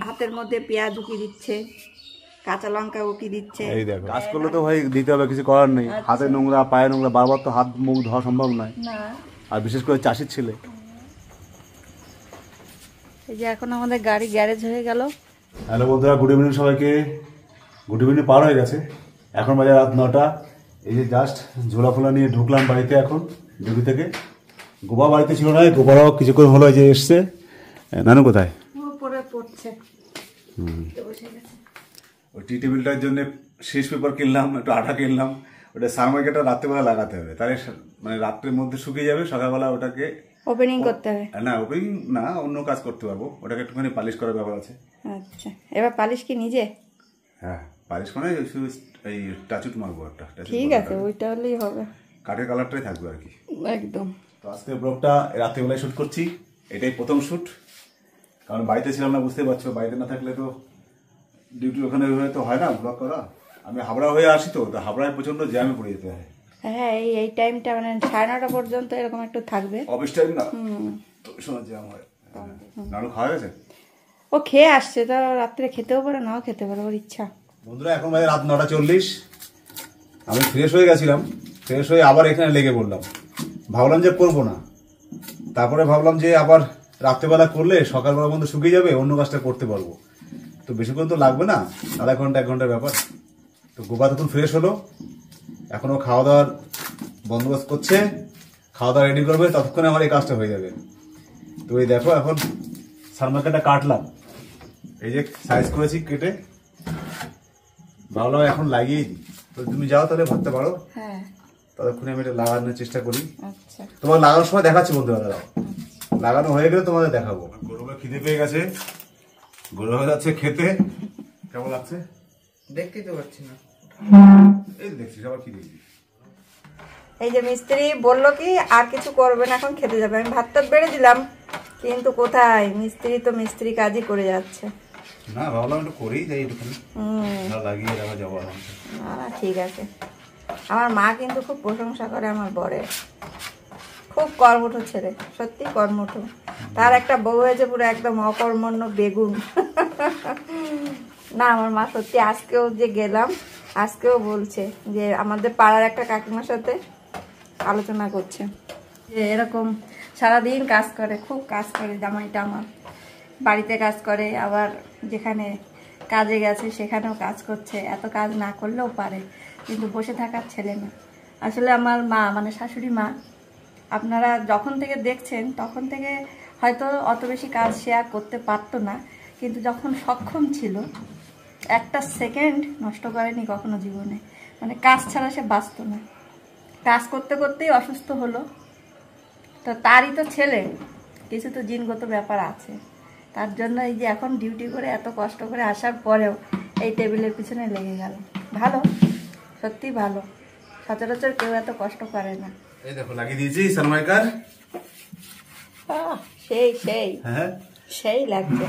ভাতের মধ্যে পেঁয়াজ উকি দিচ্ছে, কাঁচা লঙ্কা উকি দিচ্ছে। এই দেখো, কাজ করলে তো ভাই দিতে হবে, কিছু করার নেই। হাতে নোংরা, পায়ে নোংরা, বারবার তো হাত মুখ ধোয়া সম্ভব নয়, আর বিশেষ করে চাষির ছেলে। এই যে এখন আমাদের গাড়ি গ্যারেজ হয়ে গেল। হ্যালো বন্ধুরা, গুড ইভিনিং সবাইকে। গুড ইভিনিং পার হয়ে গেছে, এখন বাজে রাত 9টা। এই যে জাস্ট ঝোলা ফোলা নিয়ে ঢুকলাম বাড়িতে এখন ডিউটি থেকে। গোবা বাড়িতে ছিল না, গোবারাও কিছুক্ষণ হলো যে এসছে। নানু কোথায়? পড়ছে। ওই টি টেবিলটার জন্য শেষ পেপার কিনলাম, একটু আটা কিনলাম। ওটা সারমার্কেটটা রাত্রেবেলা লাগাতে হবে, তাহলে মানে রাত্রের মধ্যে শুকিয়ে যাবে, সকালবেলা ওটাকে ওপেনিং করতে হবে। না ওপেনিং না, অন্য কাজ করতে পারবো। ওটাকে একটুখানি পালিশ করার ব্যাপার আছে। আচ্ছা, এবার পালিশ কি নিজে? হ্যাঁ, পালিশ মানে শুধু এই টাচুট মারবো একটা। ঠিক আছে, ওইটা হলেই হবে। কাঠের কালারটাই থাকবে আর কি, একদম। তো আজকে ব্লগটা রাত্রেবেলায় শ্যুট করছি, এটাই প্রথম শ্যুট। কারণ বাড়িতে ছিলাম না, বুঝতে পারছো, বাড়িতে না থাকলে তো ডিউটি ওখানে তো হয় না ব্লগ করা। আমি হাবড়া হয়ে আসি, তো হাবড়ায় প্রচন্ড জ্যামে পড়ে যেতে হয়। হ্যাঁ, এই টাইমটা মানে 9:30 পর্যন্ত এরকম একটু থাকবে অফিস টাইম না, তো সময় জ্যাম হয়। নানু খাওয়া গেছে? ও খেয়ে আসছে, তো রাত্রে খেতেও পারে, নাও খেতে পারে, ওর ইচ্ছা। বন্ধুরা, এখন বাজে রাত 9:40। আমি ফ্রেশ হয়ে গেছিলাম, ফ্রেশ হয়ে আবার এখানে লেগে পড়লাম। ভাবলাম যে করবো না, তারপরে ভাবলাম যে আবার রাত্রেবেলা করলে সকালবেলা বন্ধু শুকিয়ে যাবে, অন্য কাজটা করতে পারবো। তো বেশিক্ষণ তো লাগবে না, আধা ঘন্টা 1 ঘন্টার ব্যাপার। তো গোপা তখন ফ্রেশ হলো, এখনো খাওয়া দাওয়ার বন্দোবস্ত করছে, খাওয়া দাওয়া রেডি করবে, ততক্ষণে আমার এই কাজটা হয়ে যাবে। তো এই দেখো, এখন সারমার্কেটটা কাটলাম, এই যে সাইজ করেছি কেটে, ভাবলাম এখন লাগিয়ে দিই। তো তুমি যাও তাহলে ভাবতে পারো, হ্যাঁ, ততক্ষণে আমি এটা লাগানোর চেষ্টা করি। আচ্ছা, তোমার লাগানোর সময় দেখাচ্ছি বন্ধুরা, দাঁড়াও। লাগানো হয়ে গেলে তোমাদের দেখাবো। গরুগুলো খিদে পেয়ে গেছে, গরু হয়ে যাচ্ছে খেতে। কেমন লাগছে দেখতেই তো পাচ্ছি না, এই দেখছি সবার খিদে। এই যে মিস্ত্রি বললো কি আর কিছু করবে না, এখন খেতে যাবে। আমি ভাতটা বেড়ে দিলাম, কিন্তু কোথায়, মিস্ত্রি তো মিস্ত্রি কাজই করে যাচ্ছে। না, ভাবলাম একটু করেই যাই, একটুখানি লাগিয়ে রাখা যাবো আরামসে। না, ঠিক আছে। আমার মা কিন্তু খুব প্রশংসা করে আমার বরের, খুব কর্মঠ ছেলে, সত্যি কর্মঠ। তার একটা বউ হয়েছে পুরো একদম অকর্মণ্য বেগুন। না, আমার মা সত্যি, আজকেও যে গেলাম, আজকেও বলছে যে আমাদের পাড়ার একটা কাকিমার সাথে আলোচনা করছে যে এরকম সারাদিন কাজ করে, খুব কাজ করে জামাইটা আমার, বাড়িতে কাজ করে, আবার যেখানে কাজে গেছে সেখানেও কাজ করছে। এত কাজ না করলেও পারে, কিন্তু বসে থাকার ছেলে না। আসলে আমার মা, মানে শাশুড়ি মা, আপনারা যখন থেকে দেখছেন তখন থেকে হয়তো অত বেশি কাজ শেয়ার করতে পারতো না, কিন্তু যখন সক্ষম ছিল একটা সেকেন্ড নষ্ট করেনি কখনো জীবনে। মানে কাজ ছাড়া সে বাঁচত না। কাজ করতে করতেই অসুস্থ হলো, তো তারই তো ছেলে, কিছু তো জিনগত ব্যাপার আছে। তার জন্য এই যে এখন ডিউটি করে এত কষ্ট করে আসার পরেও এই টেবিলের পিছনে লেগে গেল। ভালো, সত্যি ভালো, সচরাচর কেউ এত কষ্ট করে না। এই দেখো লাগিয়ে দিয়েছি সানমাইকার। সেই সেই হ্যাঁ, সেই লাগছে।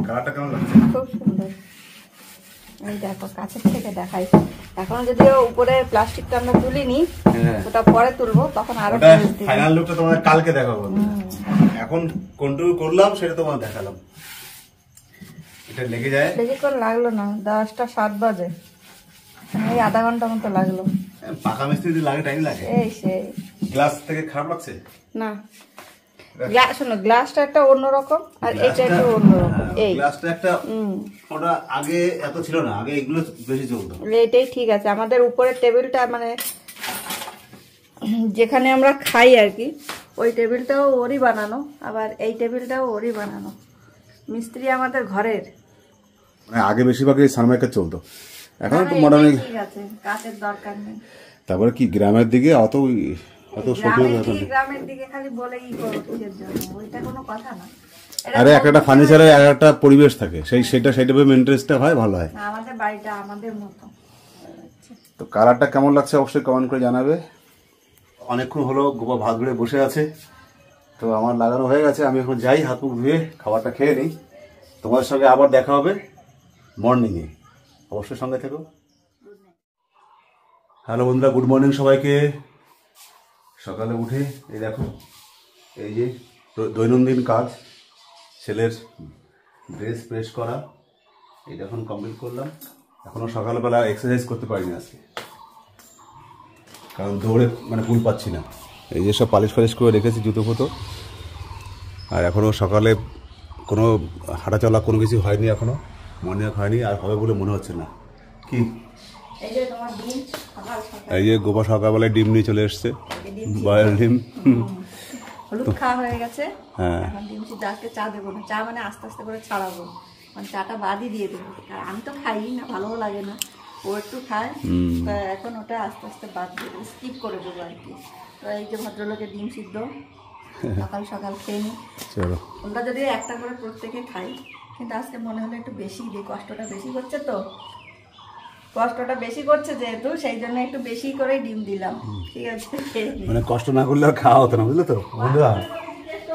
কালারটা কেমন লাগছে? খুব সুন্দর। এই দেখো, কাছের থেকে দেখাই। এখন যদিও উপরে প্লাস্টিকটা আমরা তুলিনি, ওটা পরে তুলবো, তখন আরো ফাইনাল লুকটা তোমাদের কালকে দেখাবো। এখন কন্ট্রোল করলাম, সেটা তোমাদের দেখালাম। এটা লেগে যায়, বেশিক্ষণ লাগলো না, 10টা 7 বাজে, এই আধা ঘন্টা মতো লাগলো। পাকা মিস্ত্রি লাগে, টাইম লাগে। এই সেই গ্লাস থেকে খারাপ লাগছে না, শোনো, গ্লাসটা একটা অন্যরকম, আর এটা একটা অন্যরকম। এই গ্লাসটা একটা, ওটা আগে এত ছিল না, আগে এগুলো বেশি চলতো। এটাই ঠিক আছে। আমাদের উপরের টেবিলটা, মানে যেখানে আমরা খাই আর কি, ওই টেবিলটাও ওরই বানানো, আবার এই টেবিলটাও ওরই বানানো। মিস্ত্রি আমাদের ঘরের। মানে আগে বেশিরভাগই সানমাইকার চলতো, এখন তো মডার্ন। ঠিক আছে, কাচের দরকার নেই। তারপরে কি গ্রামের দিকে অত গ্রামের দিকে খালি বলে ই করো কিসের জন্য, ওইটা কোনো কথা না। আরে একটা ফার্নিচারে একটা পরিবেশ থাকে, সেটা মেইনটেনেন্সটা হয়, ভালো হয়। আমাদের বাড়িটা আমাদের মতো। তো কালারটা কেমন লাগছে অবশ্যই কমেন্ট করে জানাবে। অনেকক্ষণ হলো গোপা ভাত বেড়ে বসে আছে, তো আমার লাগানো হয়ে গেছে। আমি এখন যাই, হাত মুখ ধুয়ে খাবারটা খেয়ে নিই। তোমাদের সঙ্গে আবার দেখা হবে মর্নিংয়ে, অবশ্যই সঙ্গে থেকো। হ্যালো বন্ধুরা, গুড মর্নিং সবাইকে। সকালে উঠে এই দেখো, এই যে দৈনন্দিন কাজ, ছেলের ড্রেস প্রেস করা, এটা এখন কমপ্লিট করলাম। এখনও সকালবেলা এক্সারসাইজ করতে পারিনি আজকে, কারণ দৌড়ে মানে কুল পাচ্ছি না। এই যে সব পালিশ ফালিশ করে রেখেছি জুতো ফুতো, আর এখনও সকালে কোনো হাঁটাচলা কোনো কিছু হয়নি, এখনও মনে হয়নি, আর হবে বলে মনে হচ্ছে না। কি এই যে গোপা সকালবেলায় ডিম নিয়ে চলে এসছে, বয়েল ডিম। হলুদ খাওয়া হয়ে গেছে, হ্যাঁ এখন ডিম সিদ্ধ। আজকে চা দেবো না, চা মানে আস্তে আস্তে করে ছাড়াবো, মানে চাটা বাদই দিয়ে দেবো। আর আমি তো খাই না, ভালোও লাগে না, ও একটু খায়, তো এখন ওটা আস্তে আস্তে বাদ দিয়ে দেবো, স্কিপ করে দেবো আর কি। তো এই যে ভদ্রলোকের ডিম সিদ্ধ সকাল সকাল খেয়ে নিই। চলো, ওটা যদি একটা করে প্রত্যেকে খাই, কিন্তু আজকে মনে হলো একটু বেশি দিই, কষ্টটা বেশি করছে তো, কষ্টটা বেশি করছে যেহেতু, সেই জন্য একটু বেশি করে ডিম দিলাম। ঠিক আছে, মানে কষ্ট না করলে আর খাওয়া হতো না, বুঝলে তো বন্ধুরা,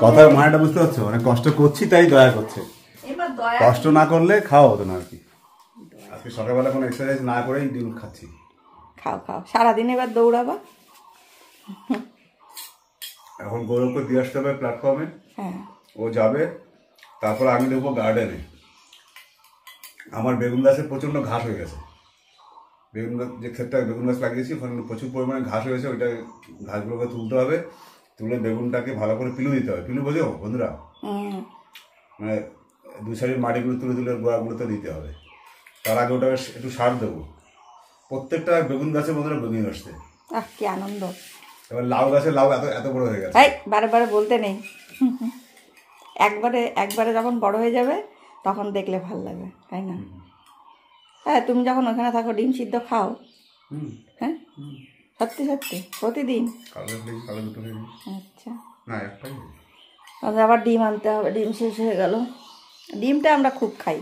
কথার মানেটা বুঝতে পারছো? মানে কষ্ট করছি তাই দয়া করছে, এবার দয়া কষ্ট না করলে খাওয়া হতো না আর কি। আজকে সকালবেলা কোনো এক্সারসাইজ না করেই ডিম খাচ্ছি। খাও খাও, সারাদিন এবার দৌড়াবা। এখন গৌরবকে দিয়ে আসতে হবে প্ল্যাটফর্মে, হ্যাঁ, ও যাবে, তারপর আমি দেবো গার্ডেনে। আমার বেগুন গাছে প্রচণ্ড ঘাস হয়ে গেছে, বেগুন গাছ যে ক্ষেতটা বেগুন গাছ লাগিয়েছি ওখানে প্রচুর পরিমাণে ঘাস হয়েছে, ওইটা ঘাসগুলোকে তুলতে হবে, তুলে বেগুনটাকে ভালো করে পিলু দিতে হবে। পিলু বোঝো বন্ধুরা? মানে দু সাইডের মাটিগুলো তুলে তুলে গোড়াগুলোতে দিতে হবে। তার আগে ওটা একটু সার দেবো। প্রত্যেকটা বেগুন গাছে বন্ধুরা বেগুন আসছে, আহ কি আনন্দ। এবার লাউ গাছে লাউ এত এত বড় হয়ে গেছে। এই বারে বারে বলতে নেই, একবারে একবারে যখন বড় হয়ে যাবে তখন দেখলে ভাল লাগে, তাই না? হ্যাঁ, তুমি যখন ওখানে থাকো ডিম সিদ্ধ খাও? হ্যাঁ, সত্যি সত্যি প্রতিদিন? কালো দুটো আচ্ছা, না একটাই। আবার ডিম আনতে হবে, ডিম শেষ হয়ে গেল। ডিমটা আমরা খুব খাই,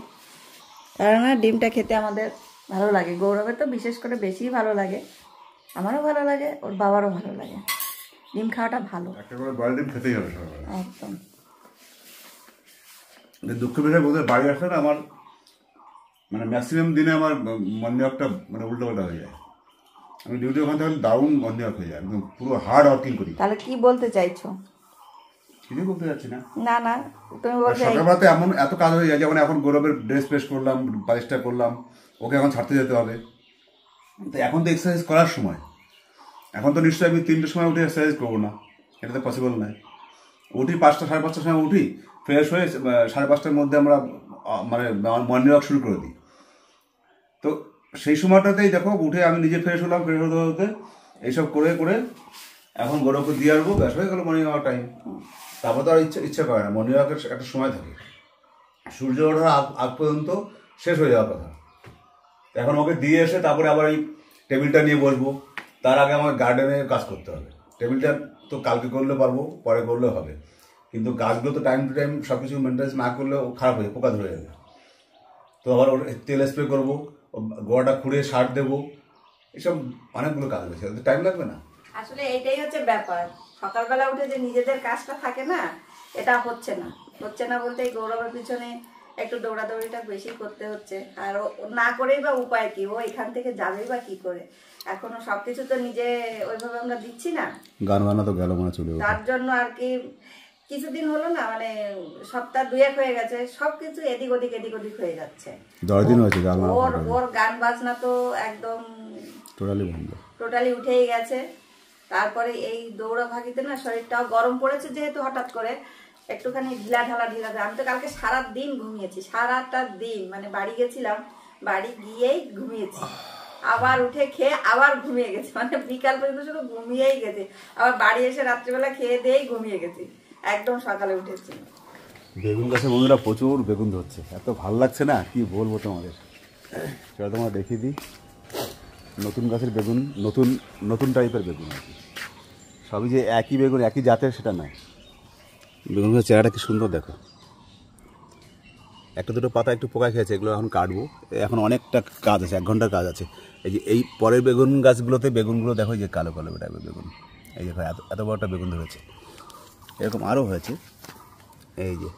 কারণ ডিমটা খেতে আমাদের ভালো লাগে। গৌরবের তো বিশেষ করে বেশি ভালো লাগে, আমারও ভালো লাগে, ওর বাবারও ভালো লাগে। ডিম খাওয়াটা ভালো, একটা করে বয়েল ডিম খেতেই হবে সকালে একদম। দুঃখ বিষয় বলতে বাড়ি আসলে না আমার মানে ম্যাক্সিমাম দিনে আমার মর্নিং ওয়াকটা মানে উল্টো পাল্টা হয়ে যায়। আমি ডিউটি ওখান থেকে দারুণ মর্নিং ওয়াক হয়ে যায়, একদম পুরো হার্ড ওয়ার্কিং করি। তাহলে কি বলতে চাইছো? কিছুই বলতে যাচ্ছি না, না না, তুমি বলছো সকালবেলাতে এমন এত কাজ হয়ে যায়, যেমন এখন গৌরবের ড্রেস প্রেস করলাম, পালিশটা করলাম, ওকে এখন ছাড়তে যেতে হবে। তো এখন তো এক্সারসাইজ করার সময়, এখন তো নিশ্চয়ই আমি 3টের সময় উঠে এক্সারসাইজ করবো না, এটা তো পসিবল নয়। উঠি 5টা 5:30টার সময় উঠি, ফ্রেশ হয়ে 5:30টার মধ্যে আমরা মানে মর্নিং ওয়াক শুরু করে দিই। তো সেই সময়টাতেই দেখো উঠে আমি নিজে ফ্রেশ হলাম, ফ্রেশ হতে হতে এইসব করে করে এখন গৌরবকে দিয়ে আসবো, ব্যাস হয়ে গেল মর্নিং ওয়াক টাইম। তারপর তো আর ইচ্ছা করে না, মর্নিং ওয়াকের একটা সময় থাকে, সূর্য ওঠার আগ পর্যন্ত শেষ হয়ে যাওয়ার কথা। এখন ওকে দিয়ে এসে তারপরে আবার এই টেবিলটা নিয়ে বসবো, তার আগে আমার গার্ডেনে কাজ করতে হবে। টেবিলটা তো কালকে করলে পারবো, পরে করলেও হবে, কিন্তু গাছগুলো তো টাইম টু টাইম সব কিছু মেনটেন্স না করলে খারাপ হয়ে যাবে, পোকা ধরে যাবে। তো আবার ওর তেল স্প্রে করবো, গোড়াটা খুঁড়ে সার দেবো, এসব অনেকগুলো কাজ রয়েছে, টাইম লাগবে না? আসলে এইটাই হচ্ছে ব্যাপার, সকালবেলা উঠে যে নিজেদের কাজটা থাকে না, এটা হচ্ছে না। হচ্ছে না বলতে এই গৌরবের পিছনে একটু দৌড়াদৌড়িটা বেশি করতে হচ্ছে, আর না করেই বা উপায় কি, ও এখান থেকে যাবেই বা কি করে? এখনো সবকিছু তো নিজে ওইভাবে আমরা দিচ্ছি না, গান বানা তো গেল মানে চলে, তার জন্য আর কি কিছুদিন হলো না, মানে সপ্তাহ 2-1 হয়ে গেছে, সবকিছু এদিক ওদিক হয়ে যাচ্ছে। 10 দিন হয়েছে গান বাজনা, ওর গান বাজনা তো একদম টোটালি উঠেই গেছে। তারপরে এই দৌড়া ভাগিতে না শরীরটাও গরম পড়েছে, যেহেতু হঠাৎ করে একটুখানি ঢিলা ঢালা। আমি তো কালকে সারা দিন ঘুমিয়েছি, সারাটা দিন, মানে বাড়ি গেছিলাম, বাড়ি গিয়েই ঘুমিয়েছি, আবার উঠে খেয়ে আবার ঘুমিয়ে গেছি, মানে বিকাল পর্যন্ত শুধু ঘুমিয়েই গেছি। আবার বাড়ি এসে রাত্রিবেলা খেয়ে দিয়েই ঘুমিয়ে গেছি, একদম সকালে উঠেছি। বেগুন গাছে বন্ধুরা প্রচুর বেগুন ধরছে, এত ভালো লাগছে না কি বলবো তোমাদের। সেটা তোমরা দেখিয়ে দিই, নতুন গাছের বেগুন, নতুন নতুন টাইপের বেগুন আর কি, সবই যে একই বেগুন একই জাতের সেটা নয়। বেগুনের চেহারাটা কি সুন্দর দেখো, একটা দুটো পাতা একটু পোকা খেয়েছে, এগুলো এখন কাটবো, এখন অনেকটা কাজ আছে, 1 ঘন্টার কাজ আছে। এই যে এই পরের বেগুন গাছগুলোতে বেগুনগুলো দেখো, যে কালো কালো টাইপের বেগুন, এই দেখো এত বড় একটা বেগুন ধরেছে, এরকম আরও হয়েছে। এই যে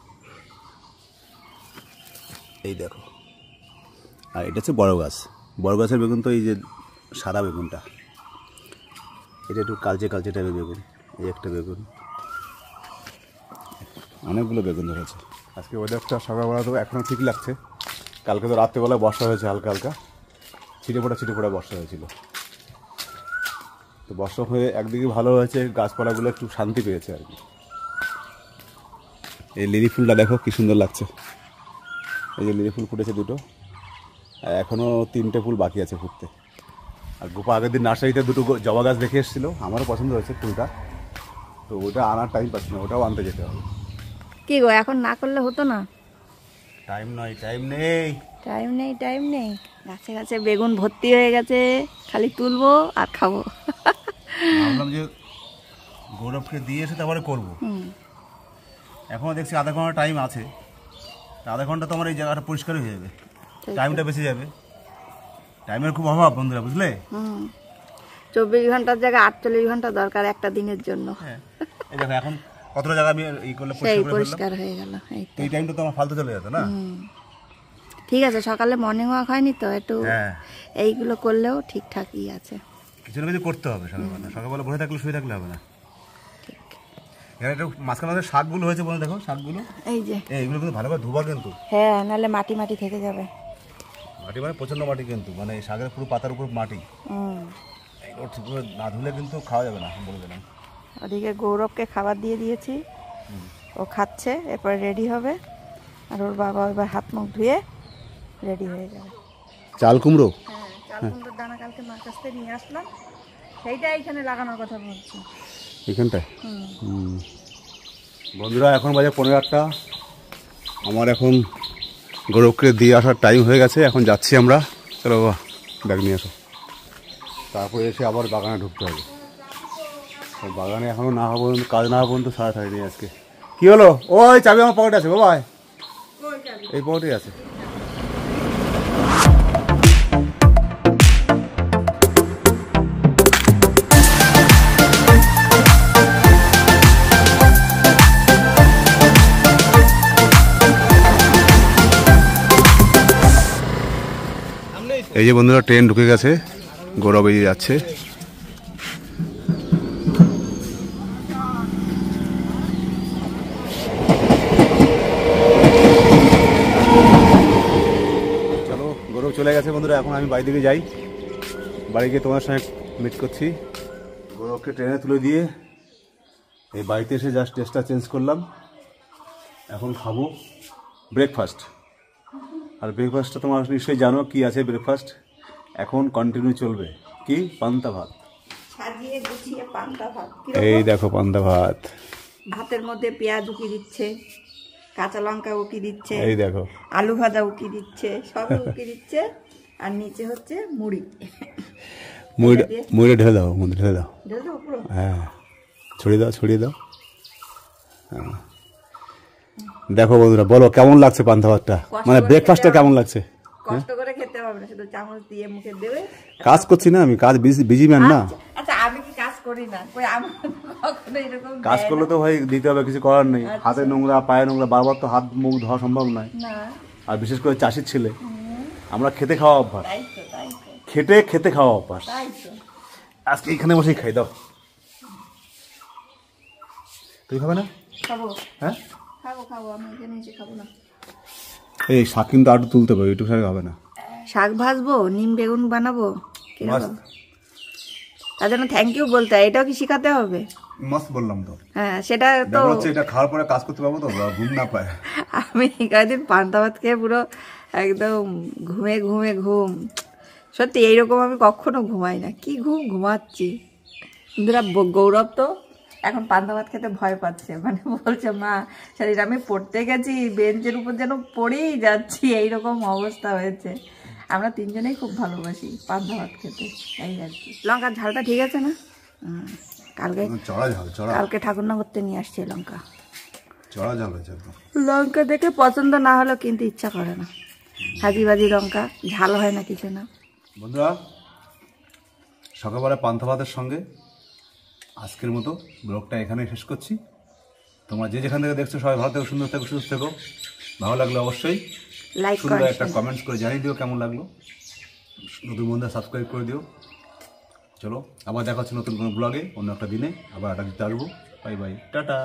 এই দেখো, আর এটা হচ্ছে বড় গাছের বেগুন। তো এই যে সাদা বেগুনটা, এটা একটু কালচে টাইপের বেগুন, এই একটা বেগুন, অনেকগুলো বেগুন ধরেছে। আজকে ওয়েদারটা সকালবেলা তো এখনও ঠিক লাগছে। কালকে তো রাত্রেবেলা বর্ষা হয়েছে, হালকা হালকা ছিটে ফোটা বর্ষা হয়েছিল। তো বর্ষা হয়ে একদিকে ভালো হয়েছে, গাছপালাগুলো একটু শান্তি পেয়েছে আর কি। এই লিলি ফুলটা দেখো কি সুন্দর লাগছে। এই যে লিলি ফুল ফুটেছে দুটো, আর এখনও 3টে ফুল বাকি আছে ফুটতে। আর গোপা আগের দিন নার্সারিতে দুটো জবা গাছ দেখে এসেছিলো, আমারও পছন্দ হয়েছে ফুলটা। তো ওটা আনার টাইম পাচ্ছি না, ওটাও আনতে যেতে হবে। কি গো, এখন না করলে হতো না? টাইম নেই। টাইম নেই। গাছে গাছে বেগুন ভর্তি হয়ে গেছে, খালি তুলবো আর খাবো। ভাবলাম যে গৌরবকে দিয়ে এসে তারপরে করবো। এখনও দেখছি আধা ঘন্টা টাইম আছে। আধা ঘন্টা তো আমার এই জায়গাটা পরিষ্কার হয়ে যাবে, টাইমটা বেঁচে যাবে। টাইমের খুব অভাব বন্ধুরা, বুঝলে? 24 ঘন্টার জায়গায় 48 ঘন্টা দরকার একটা দিনের জন্য। হ্যাঁ, এই দেখো এখন কতটা জায়গা আমি এই করলে পরিষ্কার হয়ে গেল। এই টাইমটা তো আমার ফালতু চলে যেত না। ঠিক আছে, সকালে মর্নিং ওয়াক হয়নি তো একটু, এইগুলো করলেও ঠিকঠাকই আছে। কিছু না কিছু করতে হবে সকালবেলা বসে থাকলে শুয়ে থাকলে হবে না। এখানে একটু মাঝখানে শাকগুলো হয়েছে বলে দেখো, শাকগুলো এই যে এইগুলো কিন্তু ভালো করে ধোবা কিন্তু। হ্যাঁ, নাহলে মাটি থেকে যাবে। মাটি মানে প্রচন্ড মাটি কিন্তু, মানে এই শাকের পুরো পাতার উপর মাটি। এগুলো ঠিক করে না ধুলে কিন্তু খাওয়া যাবে না, বলে দিলাম। ওদিকে গৌরবকে খাবার দিয়ে দিয়েছি, ও খাচ্ছে, এরপর রেডি হবে। আর ওর বাবা এবার হাত মুখ ধুয়ে রেডি হয়ে যাবে। চাল কুমড়ো, হ্যাঁ, চাল কুমড়োর দানা কালকে মার কাছ থেকে নিয়ে আসলাম, সেইটা এখানে লাগানোর কথা বলছি, এখানটায়। বন্ধুরা এখন বাজে 8:15। আমার এখন গৌরবকে দিয়ে আসার টাইম হয়ে গেছে, এখন যাচ্ছি আমরা। চলো বাবা, ব্যাগ নিয়ে আসো। তারপরে এসে আবার বাগানে ঢুকতে হবে। বাগানে এখনও না হওয়া পর্যন্ত, কাজ না হওয়া পর্যন্ত সারা থাকেনি আজকে। কি হলো? ওই চাবি আমার পকেটে আছে বাবা, এই পকেটেই আছে। এই যে বন্ধুরা ট্রেন ঢুকে গেছে, গৌরব এই যাচ্ছে। চলো, গৌরব চলে গেছে বন্ধুরা, এখন আমি বাড়ি দিকে যাই। বাড়ি গিয়ে তোমার সঙ্গে মিট করছি। গৌরবকে ট্রেনে তুলে দিয়ে এই বাড়িতে এসে জাস্ট ড্রেসটা চেঞ্জ করলাম। এখন খাবো ব্রেকফাস্ট। আর ব্রেকফাস্টটা তোমার নিশ্চয়ই জানো কি আছে। ব্রেকফাস্ট এখন কন্টিনিউ চলবে, কি? পান্তা ভাত। সাজিয়ে গুছিয়ে পান্তা ভাত। এই দেখো পান্তা ভাত, ভাতের মধ্যে পেঁয়াজ উকি দিচ্ছে, কাঁচা লঙ্কা উকি দিচ্ছে, এই দেখো আলু ভাজা উকি দিচ্ছে, সব উকি দিচ্ছে। আর নিচে হচ্ছে মুড়ি। মুড়ি ঢেলে দাও, মুড়ি ঢেলে দাও। ঢেলে দাও পুরো? হ্যাঁ, ছড়িয়ে দাও। হ্যাঁ। দেখো বন্ধুরা, বলো কেমন লাগছে পান্তা ভাতটা, মানে ব্রেকফাস্টটা কেমন লাগছে? কষ্ট করে খেতে হবে না, শুধু চামচ দিয়ে মুখে দেবে। কাজ করছি না আমি, কাজ বিজি ম্যান না। আচ্ছা, আমি কি কাজ করি না? কই আমার কখনো এরকম কাজ করলে তো ভাই দিতে হবে, কিছু করার নেই। হাতে নোংরা, পায়ে নোংরা, বারবার তো হাত মুখ ধোয়া সম্ভব নয়। না, আর বিশেষ করে চাষির ছেলে, আমরা খেতে খাওয়া অভ্যাস, তাই তো। খেতে খাওয়া অভ্যাস। আজকে এখানে বসেই খাই দাও। তুই খাবে না? খাবো। হ্যাঁ, খাবো, আমি এখানে এসে খাবো না। এই শাক কিন্তু আরো তুলতে হবে, একটু শাক হবে না। শাক ভাজবো, নিম বেগুন বানাবো, তার জন্য থ্যাংক ইউ বলতে হয়। এটাও কি শিখাতে হবে? মস্ত বললাম তো। হ্যাঁ, সেটা তো হচ্ছে, এটা খাওয়ার পরে কাজ করতে পারবো তো, ঘুম না পায়। আমি কয়েকদিন পান্তা ভাত খেয়ে পুরো একদম ঘুম। সত্যি এইরকম আমি কখনো ঘুমাই না। কি ঘুমাচ্ছি। বন্ধুরা, গৌরব তো এখন পান্তা ভাত খেতে ভয় পাচ্ছে, মানে বলছে মা সেদিন আমি পড়তে গেছি, বেঞ্চের উপর যেন পড়েই যাচ্ছি, এইরকম অবস্থা হয়েছে। আমরা তিনজনেই খুব ভালোবাসি পান্তা ভাত খেতে, এই আর কি। লঙ্কার ঝালটা ঠিক আছে না? কালকে ঠাকুরনগরতে নিয়ে আসছে লঙ্কা। লঙ্কা দেখে পছন্দ না হলেও কিন্তু ইচ্ছা করে না। হাজিবাজি লঙ্কা, ঝাল হয় না, কিছু না। বন্ধুরা, সকালবেলা পান্তা ভাতের সঙ্গে আজকের মতো ব্লগটা এখানে শেষ করছি। তোমরা যে যেখান থেকে দেখছো সবাই ভালো থেকো, সুন্দর থেকো, সুস্থ থেকো। ভালো লাগলে অবশ্যই লাইক সুন্দর একটা কমেন্টস করে জানিয়ে দিও কেমন লাগলো। নতুন বন্ধুরা সাবস্ক্রাইব করে দিও। চলো, আবার দেখা হচ্ছে নতুন কোনো ব্লগে, অন্য একটা দিনে আবার আড্ডা দিতে আসবো। Bye bye, tata.